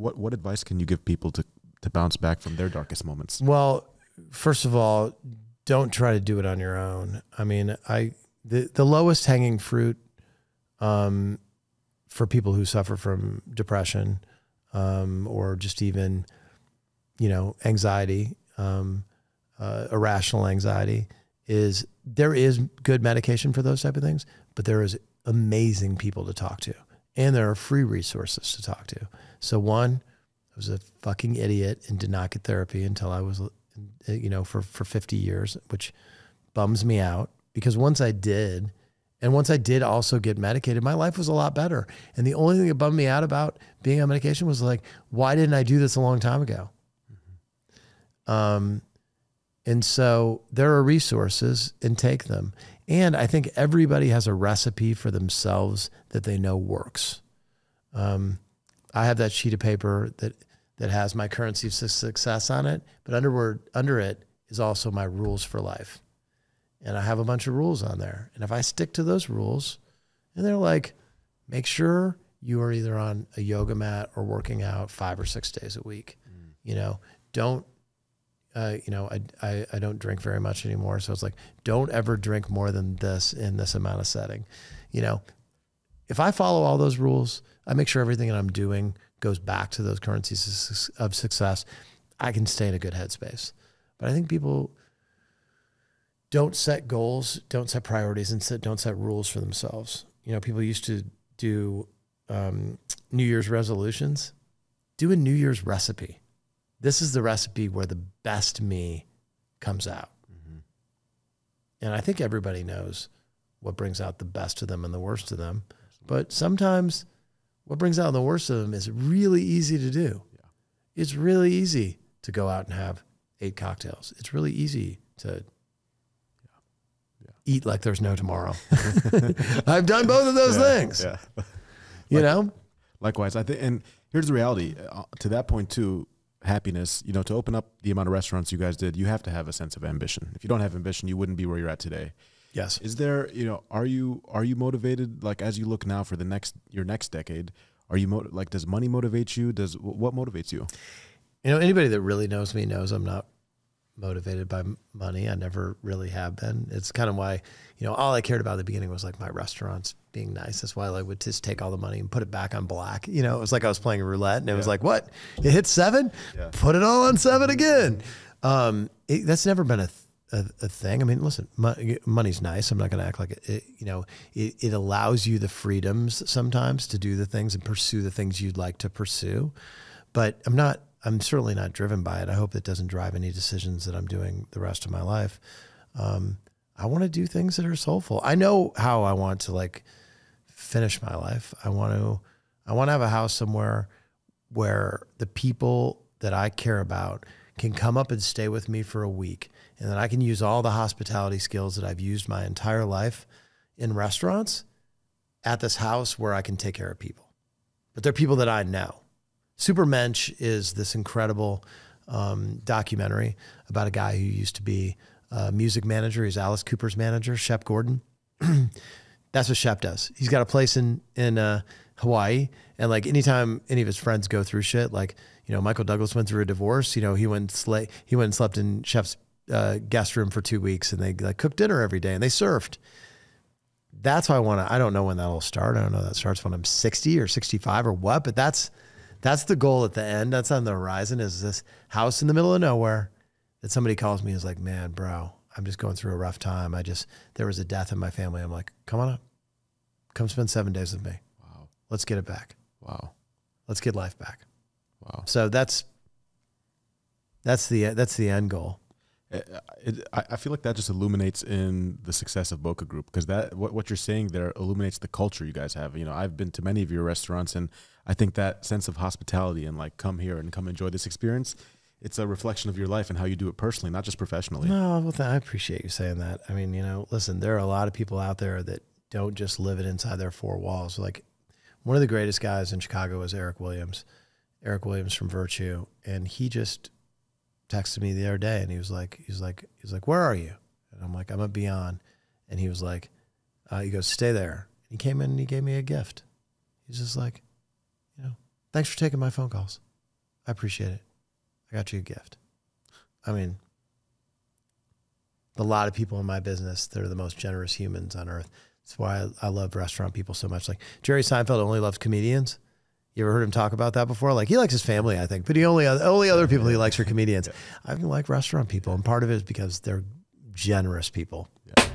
what advice can you give people to bounce back from their darkest moments? Well, first of all, don't try to do it on your own. I mean, the lowest hanging fruit for people who suffer from depression or just even, anxiety, irrational anxiety, is there is good medication for those type of things, but there is amazing people to talk to, and there are free resources to talk to. So one, I was a fucking idiot and did not get therapy until I was, for 50 years, which bums me out, because once I did also get medicated, my life was a lot better. And the only thing that bummed me out about being on medication was like, why didn't I do this a long time ago? And so there are resources, and take them. And I think everybody has a recipe for themselves that they know works. I have that sheet of paper that has my currency of success on it, but under it is also my rules for life. And I have a bunch of rules on there. And if I stick to those rules, and they're like, make sure you are either on a yoga mat or working out 5 or 6 days a week. Don't, I don't drink very much anymore. So it's like, don't ever drink more than this in this amount of setting. If I follow all those rules, I make sure everything that I'm doing goes back to those currencies of success, I can stay in a good headspace. But I think people don't set goals, don't set priorities, and don't set rules for themselves. People used to do New Year's resolutions. Do a New Year's recipe. This is the recipe where the best me comes out. Mm-hmm. And I think everybody knows what brings out the best of them and the worst of them. But sometimes what brings out the worst of them is really easy to do. Yeah. It's really easy to go out and have 8 cocktails. It's really easy to eat like there's no tomorrow. I've done both of those things. Yeah. Likewise, I think, and here's the reality. To that point too, happiness. To open up the amount of restaurants you guys did, you have to have a sense of ambition. If you don't have ambition, you wouldn't be where you're at today. Yes. Is there, are you motivated, like, as you look now for your next decade? Are you does money motivate you? What motivates you? Anybody that really knows me knows I'm not motivated by money. I never really have been. It's kind of why, all I cared about at the beginning was like my restaurants being nice. That's why I would just take all the money and put it back on black. It was like I was playing roulette, and it was like, what? It hit 7? Yeah. Put it all on 7 again. That's never been a thing. I mean, listen, money's nice. I'm not going to act like it. It allows you the freedoms sometimes to do the things and pursue the things you'd like to pursue. But I'm certainly not driven by it. I hope it doesn't drive any decisions that I'm doing the rest of my life. I want to do things that are soulful. I know how I want to finish my life. I want to have a house somewhere where the people that I care about can come up and stay with me for a week, and then I can use all the hospitality skills that I've used my entire life in restaurants at this house where I can take care of people. But they're people that I know. Supermensch is this incredible documentary about a guy who used to be a music manager. He's Alice Cooper's manager, Shep Gordon. That's what Shep does. He's got a place in Hawaii, and anytime any of his friends go through shit, Michael Douglas went through a divorce. He went and slept in Shep's guest room for 2 weeks, and they cooked dinner every day, and they surfed. That's why I don't know when that'll start. I don't know if that starts when I'm 60 or 65 or what, but that's the goal at the end. That's on the horizon, is this house in the middle of nowhere that somebody calls me and is like, man, bro, I'm just going through a rough time. There was a death in my family. I'm like, come on up. Come spend 7 days with me. Wow. Let's get it back. Wow. Let's get life back. Wow. So that's the end goal. I feel like that just illuminates in the success of Boca Group, because what you're saying there illuminates the culture you guys have. I've been to many of your restaurants, and I think that sense of hospitality and come here and come enjoy this experience, it's a reflection of your life and how you do it personally, not just professionally. No, well, I appreciate you saying that. I mean, listen, there are a lot of people out there that don't just live it inside their 4 walls. One of the greatest guys in Chicago is Eric Williams from Virtue, and he just texted me the other day, and he was like, where are you? And I'm like, I'm at Beyond. And he was like, he goes, stay there. He came in and he gave me a gift. He's just like, thanks for taking my phone calls. I appreciate it. I got you a gift. I mean, a lot of people in my business, they're the most generous humans on earth. That's why I love restaurant people so much. Like Jerry Seinfeld only loves comedians. You ever heard him talk about that before? Like he likes his family, I think, but he only other people he likes are comedians. Yeah. I like restaurant people, and part of it is because they're generous people. Yeah.